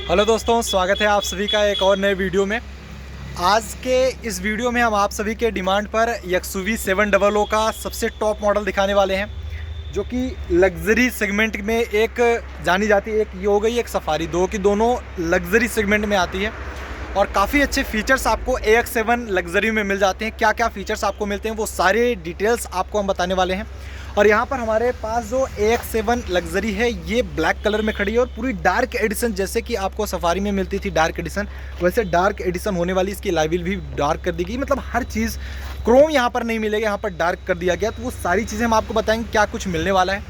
Hello दोस्तों, स्वागत है आप सभी का एक और नए वीडियो में। आज के इस वीडियो में हम आप सभी के डिमांड पर एक्सयूवी 700 का सबसे टॉप मॉडल दिखाने वाले हैं, जो कि लग्जरी सेगमेंट में एक जानी जाती है। एक ये हो गई, एक सफारी, दो की दोनों लग्जरी सेगमेंट में आती है और काफ़ी अच्छे फीचर्स आपको AX7 लग्जरी में मिल जाते हैं। क्या क्या फीचर्स आपको मिलते हैं वो सारे डिटेल्स आपको हम बताने वाले हैं। और यहाँ पर हमारे पास जो AX7 लग्जरी है ये ब्लैक कलर में खड़ी है और पूरी डार्क एडिशन, जैसे कि आपको सफारी में मिलती थी डार्क एडिशन, वैसे डार्क एडिशन होने वाली। इसकी लाइविल भी डार्क कर दी गई, मतलब हर चीज़ क्रोम यहाँ पर नहीं मिलेगा, यहाँ पर डार्क कर दिया गया। तो वो सारी चीज़ें हम आपको बताएंगे क्या कुछ मिलने वाला है।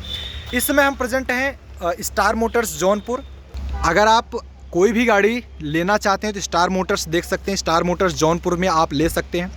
इस समय हम प्रेजेंट हैं स्टार मोटर्स जौनपुर। अगर आप कोई भी गाड़ी लेना चाहते हैं तो स्टार मोटर्स देख सकते हैं। स्टार मोटर्स जौनपुर में आप ले सकते हैं,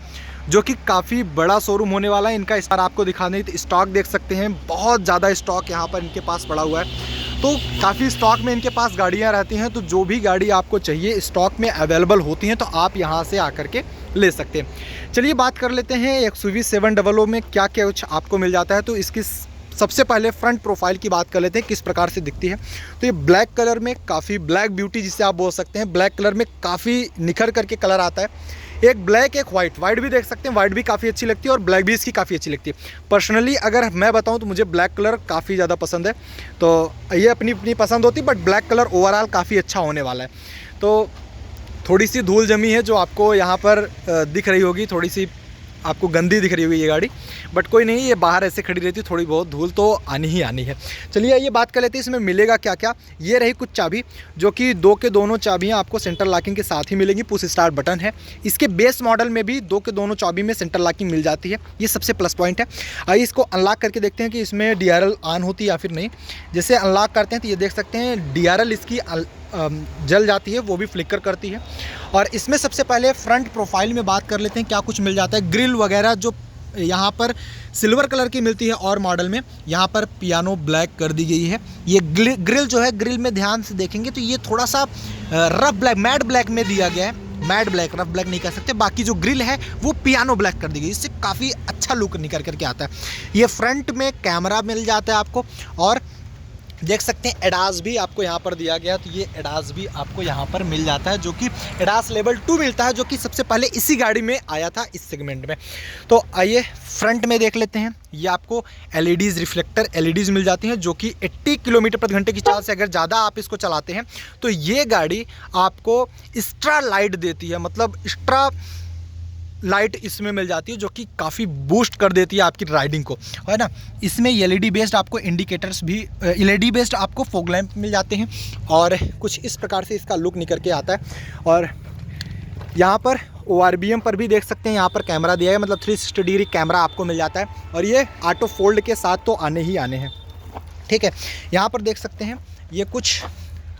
जो कि काफ़ी बड़ा शोरूम होने वाला है इनका। स्टार आपको दिखाने तो स्टॉक देख सकते हैं, बहुत ज़्यादा स्टॉक यहाँ पर इनके पास पड़ा हुआ है। तो काफ़ी स्टॉक में इनके पास गाड़ियाँ रहती हैं, तो जो भी गाड़ी आपको चाहिए स्टॉक में अवेलेबल होती हैं, तो आप यहाँ से आकर के ले सकते हैं। चलिए बात कर लेते हैं एक्सयूवी 700 में क्या क्या कुछ आपको मिल जाता है। तो इसकी सबसे पहले फ्रंट प्रोफाइल की बात कर लेते हैं, किस प्रकार से दिखती है। तो ये ब्लैक कलर में काफ़ी ब्लैक ब्यूटी जिसे आप बोल सकते हैं, ब्लैक कलर में काफ़ी निखर करके कलर आता है। एक ब्लैक एक वाइट भी देख सकते हैं, वाइट भी काफ़ी अच्छी लगती है और ब्लैक भी इसकी काफ़ी अच्छी लगती है। पर्सनली अगर मैं बताऊं तो मुझे ब्लैक कलर काफ़ी ज़्यादा पसंद है। तो ये अपनी अपनी पसंद होती है, बट ब्लैक कलर ओवरऑल काफ़ी अच्छा होने वाला है। तो थोड़ी सी धूल जमी है जो आपको यहाँ पर दिख रही होगी, थोड़ी सी आपको गंदी दिख रही होगी ये गाड़ी, बट कोई नहीं, ये बाहर ऐसे खड़ी रहती है, थोड़ी बहुत धूल तो आनी ही आनी है। चलिए ये बात कर लेते हैं इसमें मिलेगा क्या क्या। ये रही कुछ चाबी, जो कि दो के दोनों चाबियां आपको सेंटर लॉकिंग के साथ ही मिलेंगी। पुश स्टार्ट बटन है। इसके बेस मॉडल में भी दो के दोनों चाबी में सेंटर लॉकिंग मिल जाती है, ये सबसे प्लस पॉइंट है। आइए इसको अनलॉक करके देखते हैं कि इसमें DRL ऑन होती है या फिर नहीं। जैसे अनलॉक करते हैं तो ये देख सकते हैं DRL इसकी जल जाती है, वो भी फ्लिकर करती है। और इसमें सबसे पहले फ्रंट प्रोफाइल में बात कर लेते हैं क्या कुछ मिल जाता है। ग्रिल वगैरह जो यहाँ पर सिल्वर कलर की मिलती है और मॉडल में यहाँ पर पियानो ब्लैक कर दी गई है। ये ग्रिल जो है, ग्रिल में ध्यान से देखेंगे तो ये थोड़ा सा रफ ब्लैक, मैट ब्लैक में दिया गया है। मैट ब्लैक, रफ ब्लैक नहीं कह सकते। बाकी जो ग्रिल है वो पियानो ब्लैक कर दी गई, इससे काफ़ी अच्छा लुक निकल करके आता है। ये फ्रंट में कैमरा मिल जाता है आपको, और देख सकते हैं एडास भी आपको यहाँ पर दिया गया। तो ये एडास भी आपको यहाँ पर मिल जाता है, जो कि एडास लेवल 2 मिलता है, जो कि सबसे पहले इसी गाड़ी में आया था इस सेगमेंट में। तो आइए फ्रंट में देख लेते हैं। ये आपको LEDs, रिफ्लेक्टर LEDs मिल जाती हैं, जो कि 80 किलोमीटर प्रति घंटे की चाल से अगर ज़्यादा आप इसको चलाते हैं तो ये गाड़ी आपको एक्स्ट्रा लाइट देती है, मतलब एक्स्ट्रा लाइट इसमें मिल जाती है, जो कि काफ़ी बूस्ट कर देती है आपकी राइडिंग को, है ना। इसमें LED बेस्ड आपको इंडिकेटर्स भी, LED बेस्ड आपको फॉग लैंप मिल जाते हैं, और कुछ इस प्रकार से इसका लुक निकल के आता है। और यहाँ पर ORBM पर भी देख सकते हैं, यहाँ पर कैमरा दिया है, मतलब 360 डिग्री कैमरा आपको मिल जाता है। और ये ऑटो फोल्ड के साथ तो आने ही आने हैं, ठीक है। यहाँ पर देख सकते हैं ये कुछ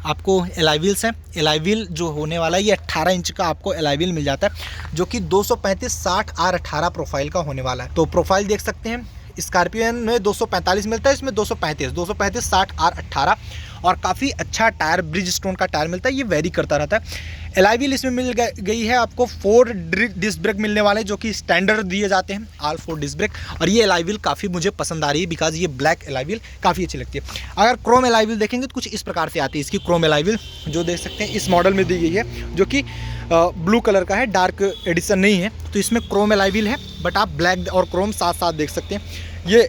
आपको एलॉय व्हील्स हैं। एलॉय व्हील जो होने वाला है ये 18 इंच का आपको एलॉय व्हील मिल जाता है, जो कि 235/60 R18 प्रोफाइल का होने वाला है। तो प्रोफाइल देख सकते हैं, स्कॉर्पियन में 245 मिलता है, इसमें 235/60 R18, और काफ़ी अच्छा टायर, ब्रिज स्टोन का टायर मिलता है, ये वेरी करता रहता है। एलॉय व्हील इसमें मिल गई है आपको। 4 डिस्क ब्रेक मिलने वाले, जो कि स्टैंडर्ड दिए जाते हैं, ऑल 4 डिस्क ब्रेक। और ये एलॉय व्हील काफ़ी मुझे पसंद आ रही है, बिकॉज ये ब्लैक एलॉय व्हील काफ़ी अच्छी लगती है। अगर क्रोम एलॉय व्हील देखेंगे तो कुछ इस प्रकार से आती है इसकी क्रोम एलॉय व्हील, जो देख सकते हैं इस मॉडल में दी गई है, जो कि ब्लू कलर का है, डार्क एडिशन नहीं है। तो इसमें क्रोम एलॉय व्हील है, बट आप ब्लैक और क्रोम साथ साथ देख सकते हैं। ये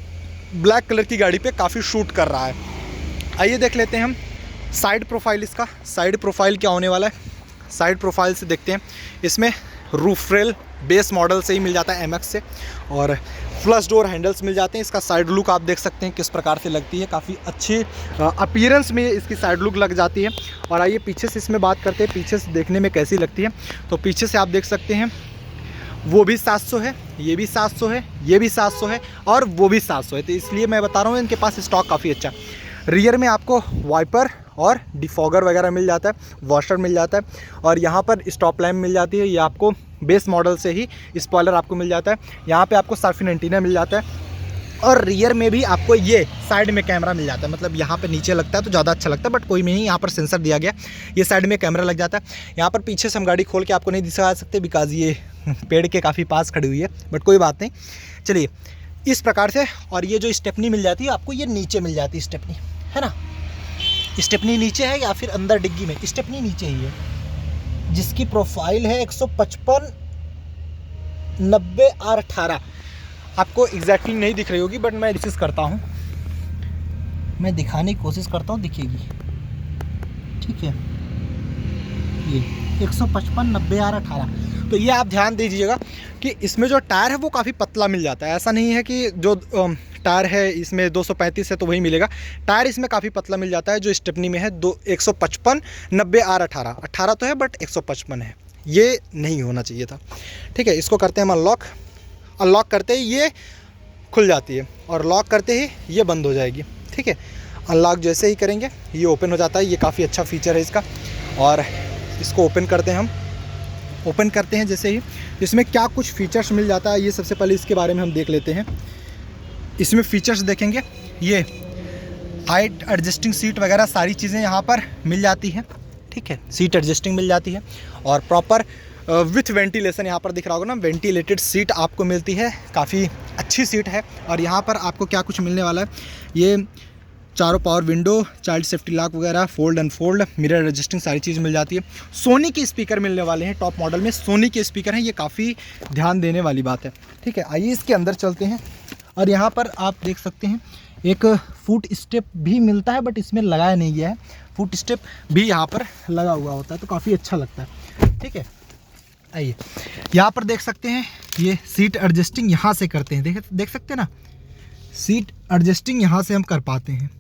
ब्लैक कलर की गाड़ी पे काफ़ी शूट कर रहा है। आइए देख लेते हैं हम साइड प्रोफाइल। इसका साइड प्रोफाइल क्या होने वाला है, साइड प्रोफाइल से देखते हैं। इसमें रूफ रेल बेस मॉडल से ही मिल जाता है MX से, और फ्लश डोर हैंडल्स मिल जाते हैं। इसका साइड लुक आप देख सकते हैं किस प्रकार से लगती है, काफ़ी अच्छी अपीयरेंस में इसकी साइड लुक लग जाती है। और आइए पीछे से इसमें बात करते हैं, पीछे से देखने में कैसी लगती है। तो पीछे से आप देख सकते हैं वो भी 700 है, ये भी 700 है, ये भी 700 है, और वो भी 700 है। तो इसलिए मैं बता रहा हूँ इनके पास स्टॉक काफ़ी अच्छा। रियर में आपको वाइपर और डिफॉगर वगैरह मिल जाता है, वॉशर मिल जाता है, और यहाँ पर स्टॉप लैम्प मिल जाती है। ये आपको बेस मॉडल से ही स्पॉइलर आपको मिल जाता है। यहाँ पे आपको सर्फिन एंटीना मिल जाता है, और रियर में भी आपको ये साइड में कैमरा मिल जाता है, मतलब यहाँ पे नीचे लगता है तो ज़्यादा अच्छा लगता है, बट कोई नहीं, यहाँ पर सेंसर दिया गया, ये साइड में कैमरा लग जाता है। यहाँ पर पीछे से हम गाड़ी खोल के आपको नहीं दिखा सकते, बिकॉज ये पेड़ के काफ़ी पास खड़ी हुई है, बट कोई बात नहीं। चलिए इस प्रकार से। और ये जो स्टेपनी मिल जाती है आपको, ये नीचे मिल जाती है स्टेपनी, है ना। स्टेपनी नीचे है या फिर अंदर डिग्गी में? स्टेपनी नीचे ही है, जिसकी प्रोफाइल है 155 90 R18। आपको एग्जैक्टली नहीं दिख रही होगी, बट मैं रिसर्च करता हूँ, मैं दिखाने की कोशिश करता हूँ, दिखेगी। ठीक है, ये 155 90 R18। तो ये आप ध्यान दीजिएगा कि इसमें जो टायर है वो काफ़ी पतला मिल जाता है। ऐसा नहीं है कि जो टायर है इसमें 235 है तो वही मिलेगा, टायर इसमें काफ़ी पतला मिल जाता है। जो स्टेपनी में है 155 90 R18, 18 तो है बट 155 है, ये नहीं होना चाहिए था। ठीक है, इसको करते हैं हम अनलॉक। अनलॉक करते ही ये खुल जाती है और लॉक करते ही ये बंद हो जाएगी। ठीक है, अनलॉक जैसे ही करेंगे ये ओपन हो जाता है। ये काफ़ी अच्छा फीचर है इसका। और इसको ओपन करते हैं हम। ओपन करते हैं जैसे ही, इसमें क्या कुछ फीचर्स मिल जाता है ये सबसे पहले इसके बारे में हम देख लेते हैं। इसमें फीचर्स देखेंगे, ये हाइट एडजस्टिंग सीट वगैरह सारी चीज़ें यहाँ पर मिल जाती हैं। ठीक है, सीट एडजस्टिंग मिल जाती है और प्रॉपर विथ वेंटिलेशन यहाँ पर दिख रहा होगा ना, वेंटिलेटेड सीट आपको मिलती है, काफ़ी अच्छी सीट है। और यहाँ पर आपको क्या कुछ मिलने वाला है, ये चारों power window, child safety lock वगैरह, फोल्ड अनफोल्ड, मिरर एडजस्टिंग सारी चीज़ मिल जाती है। सोनी के स्पीकर मिलने वाले हैं, टॉप मॉडल में सोनी के स्पीकर हैं, ये काफ़ी ध्यान देने वाली बात है। ठीक है, आइए इसके अंदर चलते हैं। और यहाँ पर आप देख सकते हैं एक फुट स्टेप भी मिलता है, बट इसमें लगाया नहीं गया है। फुट स्टेप भी यहाँ पर लगा हुआ होता है तो काफ़ी अच्छा लगता है। ठीक है, आइए यहाँ पर देख सकते हैं ये सीट एडजस्टिंग यहाँ से करते हैं, देख सकते हैं ना, सीट एडजस्टिंग यहाँ से हम कर पाते हैं।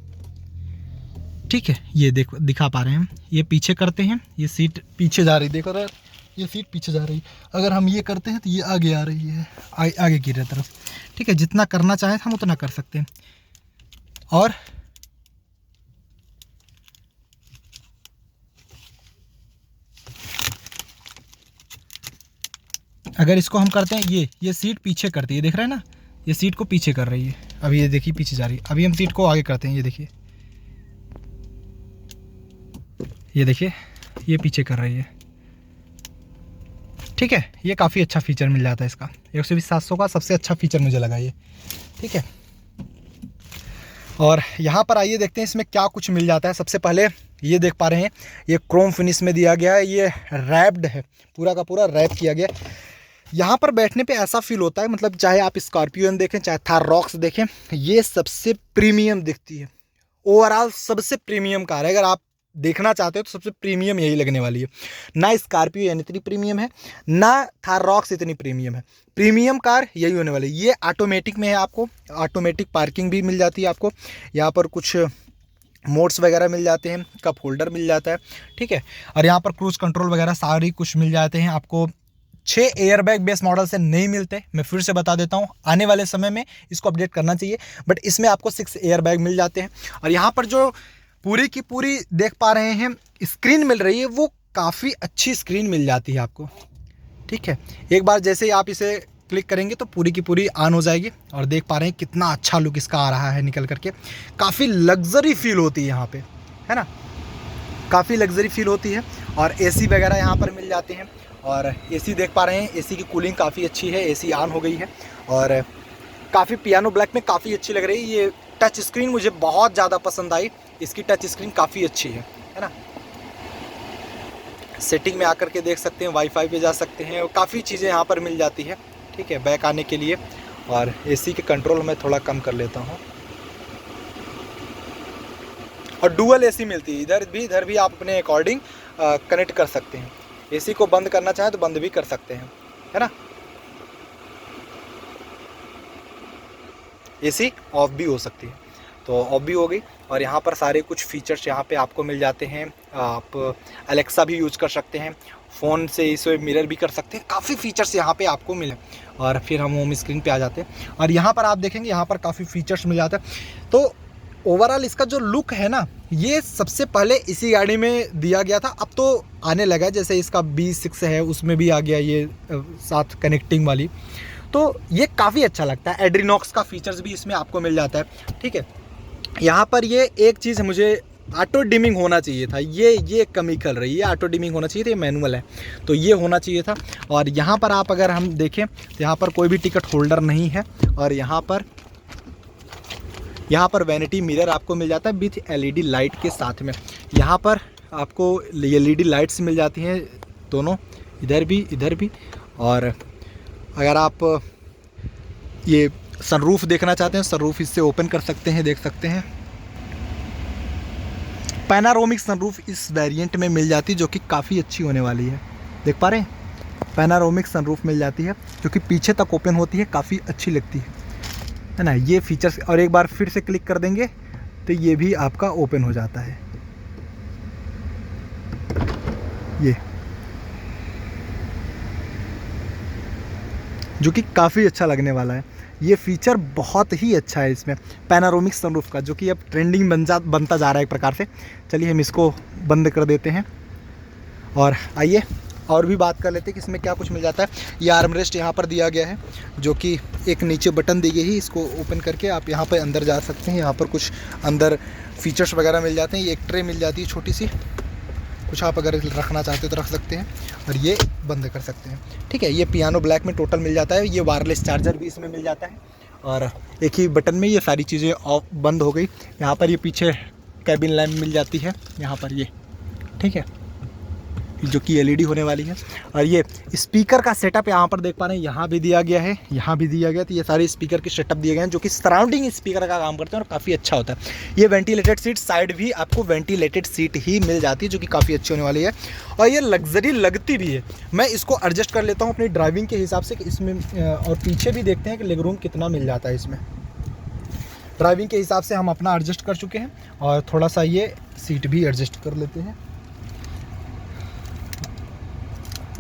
ठीक है, ये देखो दिखा पा रहे हैं हम, ये पीछे करते हैं, ये सीट पीछे जा रही, देखो अगर ये सीट पीछे जा रही है, अगर हम ये करते हैं तो ये आगे आ रही है, आगे की तरफ। ठीक है, जितना करना चाहें हम उतना कर सकते हैं। और अगर इसको हम करते हैं, ये सीट पीछे करती है, देख रहे हैं ना, ये सीट को पीछे कर रही है। अभी ये देखिए पीछे जा रही है, अभी हम सीट को आगे करते हैं, ये देखिए, ये देखिए ये पीछे कर रही है। ठीक है, ये काफ़ी अच्छा फीचर मिल जाता है इसका, 120/700 का सबसे अच्छा फीचर मुझे लगा ये। ठीक है, और यहाँ पर आइए देखते हैं इसमें क्या कुछ मिल जाता है। सबसे पहले ये देख पा रहे हैं, ये क्रोम फिनिश में दिया गया है, ये रैप्ड है, पूरा का पूरा रैप किया गया। यहाँ पर बैठने पे ऐसा फील होता है, मतलब चाहे आप स्कॉर्पियो देखें चाहे थार रॉक्स देखें, ये सबसे प्रीमियम दिखती है। ओवरऑल सबसे प्रीमियम कार है, अगर आप देखना चाहते हो तो सबसे प्रीमियम यही लगने वाली है। ना स्कॉर्पियो इतनी प्रीमियम है, ना थार रॉक्स इतनी प्रीमियम है। प्रीमियम कार यही होने वाली है। ये ऑटोमेटिक में है, आपको ऑटोमेटिक पार्किंग भी मिल जाती है, आपको यहाँ पर कुछ मोड्स वगैरह मिल जाते हैं, कप होल्डर मिल जाता है। ठीक है, और यहाँ पर क्रूज कंट्रोल वगैरह सारी कुछ मिल जाते हैं आपको। 6 एयरबैग बेस मॉडल से नहीं मिलते, मैं फिर से बता देता हूँ, आने वाले समय में इसको अपडेट करना चाहिए, बट इसमें आपको 6 एयरबैग मिल जाते हैं। और यहाँ पर जो पूरी की पूरी देख पा रहे हैं स्क्रीन मिल रही है, वो काफ़ी अच्छी स्क्रीन मिल जाती है आपको। ठीक है, एक बार जैसे ही आप इसे क्लिक करेंगे तो पूरी की पूरी ऑन हो जाएगी। और देख पा रहे हैं कितना अच्छा लुक इसका आ रहा है निकल करके, काफ़ी लग्जरी फील होती है यहाँ पे, है ना, काफ़ी लग्जरी फील होती है। और एसी वगैरह यहाँ पर मिल जाते हैं। और एसी देख पा रहे हैं, एसी की कूलिंग काफ़ी अच्छी है, एसी ऑन हो गई है और काफ़ी पियानो ब्लैक में काफ़ी अच्छी लग रही है। ये टच स्क्रीन मुझे बहुत ज़्यादा पसंद आई, इसकी टच स्क्रीन काफ़ी अच्छी है ना। सेटिंग में आकर के देख सकते हैं, वाईफाई पे जा सकते हैं, काफ़ी चीज़ें यहाँ पर मिल जाती है। ठीक है, बैक आने के लिए। और एसी के कंट्रोल मैं थोड़ा कम कर लेता हूँ। और डुअल एसी मिलती है, इधर भी आप अपने अकॉर्डिंग कनेक्ट कर सकते हैं। एसी को बंद करना चाहें तो बंद भी कर सकते हैं, है ना। एसी ऑफ भी हो सकती है, तो ऑफ भी हो गई। और यहाँ पर सारे कुछ फीचर्स यहाँ पे आपको मिल जाते हैं। आप अलेक्सा भी यूज़ कर सकते हैं, फ़ोन से इसे मिरर भी कर सकते हैं, काफ़ी फीचर्स यहाँ पे आपको मिले। और फिर हम होम स्क्रीन पे आ जाते हैं और यहाँ पर आप देखेंगे यहाँ पर काफ़ी फीचर्स मिल जाते हैं। तो ओवरऑल इसका जो लुक है ना, ये सबसे पहले इसी गाड़ी में दिया गया था, अब तो आने लगा है, जैसे इसका B6 है उसमें भी आ गया ये साथ कनेक्टिंग वाली, तो ये काफ़ी अच्छा लगता है। एड्रीनॉक्स का फीचर्स भी इसमें आपको मिल जाता है। ठीक है, यहाँ पर ये एक चीज़ मुझे ऑटो डिमिंग होना चाहिए था, ये कमी कर रही है, ऑटो डिमिंग होना चाहिए था, ये मैनुअल है तो ये होना चाहिए था। और यहाँ पर आप अगर हम देखें तो यहाँ पर कोई भी टिकट होल्डर नहीं है। और यहाँ पर वैनिटी मिरर आपको मिल जाता है विथ LED लाइट के साथ में। यहाँ पर आपको LED लाइट्स मिल जाती हैं दोनों, इधर भी। और अगर आप ये सनरूफ देखना चाहते हैं, सनरूफ इससे ओपन कर सकते हैं, देख सकते हैं। पैनारोमिक सनरूफ इस वेरिएंट में मिल जाती है, जो कि काफ़ी अच्छी होने वाली है। देख पा रहे हैं, पैनारोमिक सनरूफ मिल जाती है, जो कि पीछे तक ओपन होती है, काफ़ी अच्छी लगती है ना। ये फीचर्स, और एक बार फिर से क्लिक कर देंगे तो ये भी आपका ओपन हो जाता है, ये, जो कि काफ़ी अच्छा लगने वाला है। ये फीचर बहुत ही अच्छा है इसमें पैनारोमिक सनरूफ का, जो कि अब ट्रेंडिंग बनता जा रहा है एक प्रकार से। चलिए हम इसको बंद कर देते हैं और आइए और भी बात कर लेते हैं कि इसमें क्या कुछ मिल जाता है। ये आर्मरेस्ट यहाँ पर दिया गया है, जो कि एक नीचे बटन दी गई है, इसको ओपन करके आप यहाँ पर अंदर जा सकते हैं। यहाँ पर कुछ अंदर फीचर्स वगैरह मिल जाते हैं। ये एक ट्रे मिल जाती है छोटी सी, कुछ आप अगर रखना चाहते हो तो रख सकते हैं, और ये बंद कर सकते हैं। ठीक है, ये पियानो ब्लैक में टोटल मिल जाता है। ये वायरलेस चार्जर भी इसमें मिल जाता है, और एक ही बटन में ये सारी चीज़ें ऑफ बंद हो गई। यहाँ पर ये पीछे कैबिन लैम्प मिल जाती है, यहाँ पर ये, ठीक है, जो कि LED होने वाली है। और ये स्पीकर का सेटअप यहाँ पर देख पा रहे हैं, यहाँ भी दिया गया है, यहाँ भी दिया गया। तो ये सारे स्पीकर के सेटअप दिए गए हैं, जो कि सराउंडिंग स्पीकर का काम करते हैं और काफ़ी अच्छा होता है। ये वेंटिलेटेड सीट, साइड भी आपको वेंटिलेटेड सीट ही मिल जाती है, जो कि काफ़ी अच्छी होने वाली है, और ये लग्जरी लगती भी है। मैं इसको एडजस्ट कर लेता हूँ अपनी ड्राइविंग के हिसाब से कि इसमें, और पीछे भी देखते हैं कि लेग रूम कितना मिल जाता है इसमें। ड्राइविंग के हिसाब से हम अपना एडजस्ट कर चुके हैं, और थोड़ा सा ये सीट भी एडजस्ट कर लेते हैं।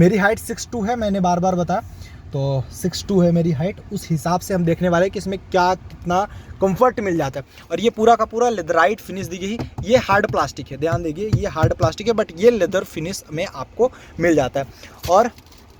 मेरी हाइट 6'2" है, मैंने बार बार बताया, तो 6'2" है मेरी हाइट। उस हिसाब से हम देखने वाले हैं कि इसमें क्या कितना कंफर्ट मिल जाता है। और ये पूरा का पूरा लेदराइट फिनिश दी गई। ये हार्ड प्लास्टिक है, ध्यान दीजिए, ये हार्ड प्लास्टिक है, बट ये लेदर फिनिश में आपको मिल जाता है। और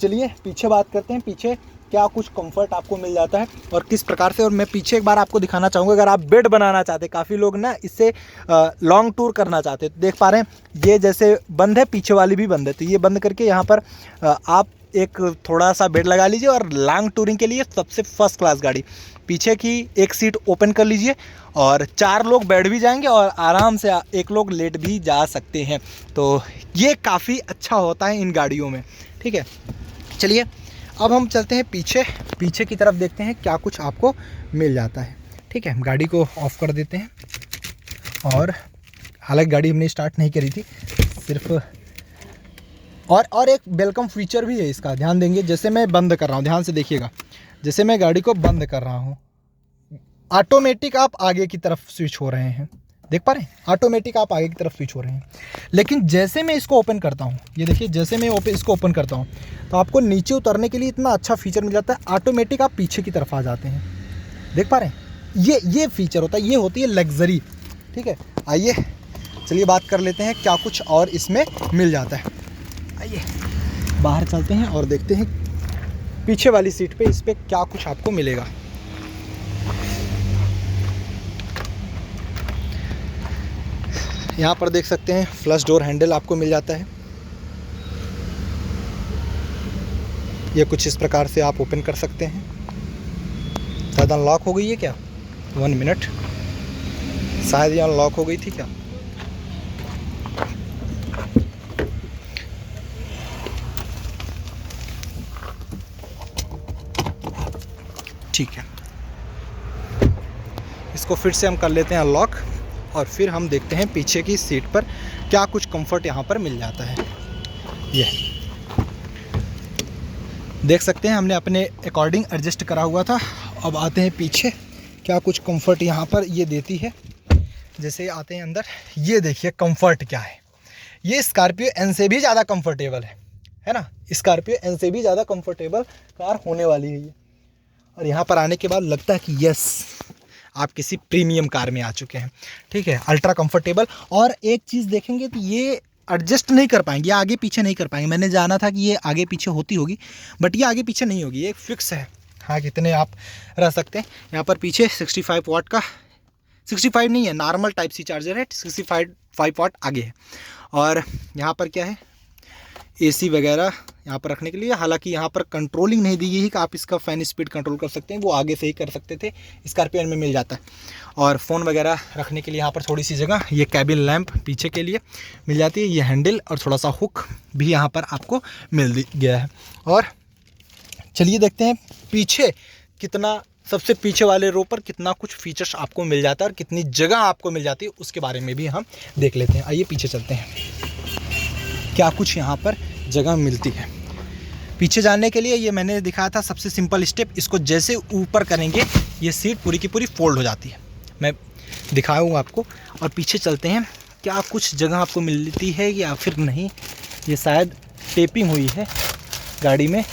चलिए पीछे बात करते हैं, पीछे क्या कुछ कंफर्ट आपको मिल जाता है और किस प्रकार से। और मैं पीछे एक बार आपको दिखाना चाहूँगा, अगर आप बेड बनाना चाहते हैं, काफ़ी लोग ना इससे लॉन्ग टूर करना चाहते हैं, तो देख पा रहे हैं ये जैसे बंद है, पीछे वाली भी बंद है, तो ये बंद करके यहाँ पर आप एक थोड़ा सा बेड लगा लीजिए, और लॉन्ग टूरिंग के लिए सबसे फर्स्ट क्लास गाड़ी। पीछे की एक सीट ओपन कर लीजिए, और 4 लोग बैठ भी जाएंगे, और आराम से 1 लोग लेट भी जा सकते हैं। तो ये काफ़ी अच्छा होता है इन गाड़ियों में, ठीक है। चलिए अब हम चलते हैं पीछे की तरफ, देखते हैं क्या कुछ आपको मिल जाता है। ठीक है, गाड़ी को ऑफ कर देते हैं, और हालांकि गाड़ी हमने स्टार्ट नहीं करी थी, सिर्फ और एक वेलकम फीचर भी है इसका, ध्यान देंगे। जैसे मैं बंद कर रहा हूँ, ध्यान से देखिएगा, जैसे मैं गाड़ी को बंद कर रहा हूँ, ऑटोमेटिक आप आगे की तरफ स्विच हो रहे हैं, देख पा रहे हैं, ऑटोमेटिक आप आगे की तरफ स्विच हो रहे हैं। लेकिन जैसे मैं इसको ओपन करता हूँ, ये देखिए, जैसे मैं इसको ओपन करता हूँ, तो आपको नीचे उतरने के लिए इतना अच्छा फीचर मिल जाता है, ऑटोमेटिक आप पीछे की तरफ आ जाते हैं, देख पा रहे हैं। ये फीचर होता है, ये होती है लग्जरी। ठीक है, आइए चलिए बात कर लेते हैं क्या कुछ और इसमें मिल जाता है। आइए बाहर चलते हैं और देखते हैं पीछे वाली सीट पे इस पर क्या कुछ आपको मिलेगा। यहाँ पर देख सकते हैं फ्लश डोर हैंडल आपको मिल जाता है। ये कुछ इस प्रकार से आप ओपन कर सकते हैं। शायद अनलॉक हो गई है क्या? 1 मिनट, शायद ये अनलॉक हो गई थी क्या? ठीक है, इसको फिर से हम कर लेते हैं अनलॉक, और फिर हम देखते हैं पीछे की सीट पर क्या कुछ कंफर्ट यहाँ पर मिल जाता है। ये देख सकते हैं हमने अपने अकॉर्डिंग एडजस्ट करा हुआ था। अब आते हैं पीछे, क्या कुछ कंफर्ट यहाँ पर ये देती है। जैसे आते हैं अंदर, ये देखिए कंफर्ट क्या है। ये स्कॉर्पियो एन से भी ज़्यादा कंफर्टेबल है ना। स्कॉर्पियो एन से भी ज़्यादा कंफर्टेबल कार होने वाली है ये। और यहाँ पर आने के बाद लगता है कि यस, आप किसी प्रीमियम कार में आ चुके हैं। ठीक है, अल्ट्रा कंफर्टेबल। और एक चीज़ देखेंगे तो ये एडजस्ट नहीं कर पाएंगे, आगे पीछे नहीं कर पाएंगे। मैंने जाना था कि ये आगे पीछे होती होगी, बट ये आगे पीछे नहीं होगी, ये फिक्स है। हाँ, कितने आप रह सकते हैं। यहाँ पर पीछे 65 वाट का, 65 नहीं है, नॉर्मल टाइप सी चार्जर है, 65 वाट आगे है। और यहाँ पर क्या है, AC वगैरह यहाँ पर रखने के लिए। हालांकि यहाँ पर कंट्रोलिंग नहीं दी गई है कि आप इसका फ़ैन स्पीड कंट्रोल कर सकते हैं, वो आगे से ही कर सकते थे, स्कॉर्पियन में मिल जाता है। और फ़ोन वगैरह रखने के लिए यहाँ पर थोड़ी सी जगह, ये कैबिन लैंप पीछे के लिए मिल जाती है, ये हैंडल और थोड़ा सा हुक भी यहाँ पर आपको मिल गया है। और चलिए देखते हैं पीछे कितना, सबसे पीछे वाले रो पर कितना कुछ फीचर्स आपको मिल जाता है और कितनी जगह आपको मिल जाती है, उसके बारे में भी हम देख लेते हैं। आइए पीछे चलते हैं, क्या कुछ यहाँ पर जगह मिलती है। पीछे जाने के लिए ये मैंने दिखाया था सबसे सिंपल स्टेप, इसको जैसे ऊपर करेंगे ये सीट पूरी की पूरी फोल्ड हो जाती है, मैं दिखाऊंगा आपको। और पीछे चलते हैं, क्या कुछ जगह आपको मिलती है या फिर नहीं, ये शायद टेपिंग हुई है गाड़ी में।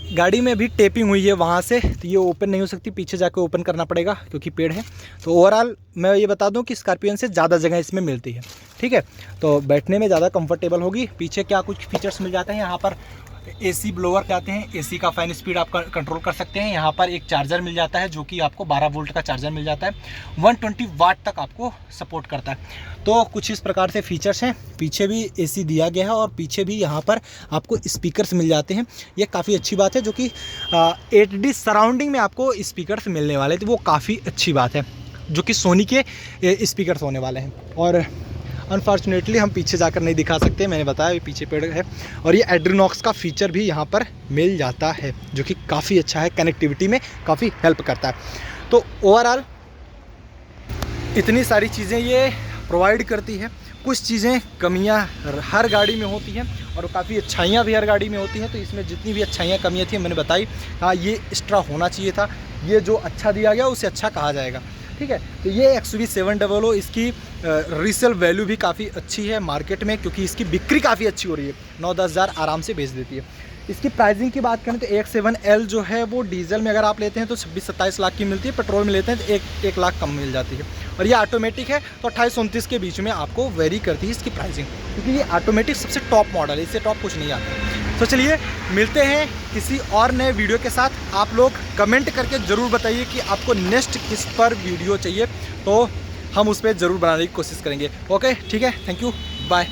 गाड़ी में भी टेपिंग हुई है वहाँ से, तो ये ओपन नहीं हो सकती, पीछे जाके ओपन करना पड़ेगा क्योंकि पेड़ है। तो ओवरऑल मैं ये बता दूं कि स्कॉर्पियन से ज़्यादा जगह इसमें मिलती है, ठीक है। तो बैठने में ज़्यादा कंफर्टेबल होगी। पीछे क्या कुछ फीचर्स मिल जाते हैं, यहाँ पर एसी ब्लोअर जाते हैं, एसी का फ़ैन स्पीड आप कंट्रोल कर सकते हैं। यहाँ पर एक चार्जर मिल जाता है जो कि आपको 12 वोल्ट का चार्जर मिल जाता है, 120 वाट तक आपको सपोर्ट करता है। तो कुछ इस प्रकार से फीचर्स हैं। पीछे भी एसी दिया गया है और पीछे भी यहाँ पर आपको स्पीकर्स मिल जाते हैं, ये काफ़ी अच्छी बात है, जो कि 8D सराउंडिंग में आपको स्पीकर्स मिलने वाले थे, वो काफ़ी अच्छी बात है, जो कि सोनी के स्पीकर्स होने वाले हैं। और अनफॉर्चुनेटली हम पीछे जाकर नहीं दिखा सकते, मैंने बताया ये पीछे पेड़ है। और ये एड्रीनॉक्स का फीचर भी यहाँ पर मिल जाता है, जो कि काफ़ी अच्छा है, कनेक्टिविटी में काफ़ी हेल्प करता है। तो ओवरऑल इतनी सारी चीज़ें ये प्रोवाइड करती है। कुछ चीज़ें कमियां हर गाड़ी में होती हैं और काफ़ी अच्छाइयाँ भी हर गाड़ी में होती हैं। तो इसमें जितनी भी अच्छाइयाँ कमियां थी मैंने बताई, हाँ ये एक्स्ट्रा होना चाहिए था, ये जो अच्छा दिया गया उसे अच्छा कहा जाएगा, ठीक है। तो ये XUV700 इसकी रीसेल वैल्यू भी काफ़ी अच्छी है मार्केट में, क्योंकि इसकी बिक्री काफ़ी अच्छी हो रही है, 9-10 हज़ार आराम से बेच देती है। इसकी प्राइसिंग की बात करें तो AX7L जो है वो डीजल में अगर आप लेते हैं तो 26-27 लाख की मिलती है, पेट्रोल में लेते हैं तो 1 लाख कम मिल जाती है। और ये ऑटोमेटिक है तो 28-29 के बीच में आपको वेरी करती है इसकी प्राइसिंग, क्योंकि ये ऑटोमेटिक सबसे टॉप मॉडल है, इससे टॉप कुछ नहीं आता। तो चलिए मिलते हैं किसी और नए वीडियो के साथ। आप लोग कमेंट करके ज़रूर बताइए कि आपको नेक्स्ट किस पर वीडियो चाहिए, तो हम उस पर ज़रूर बनाने की कोशिश करेंगे। ओके ठीक है, थैंक यू, बाय।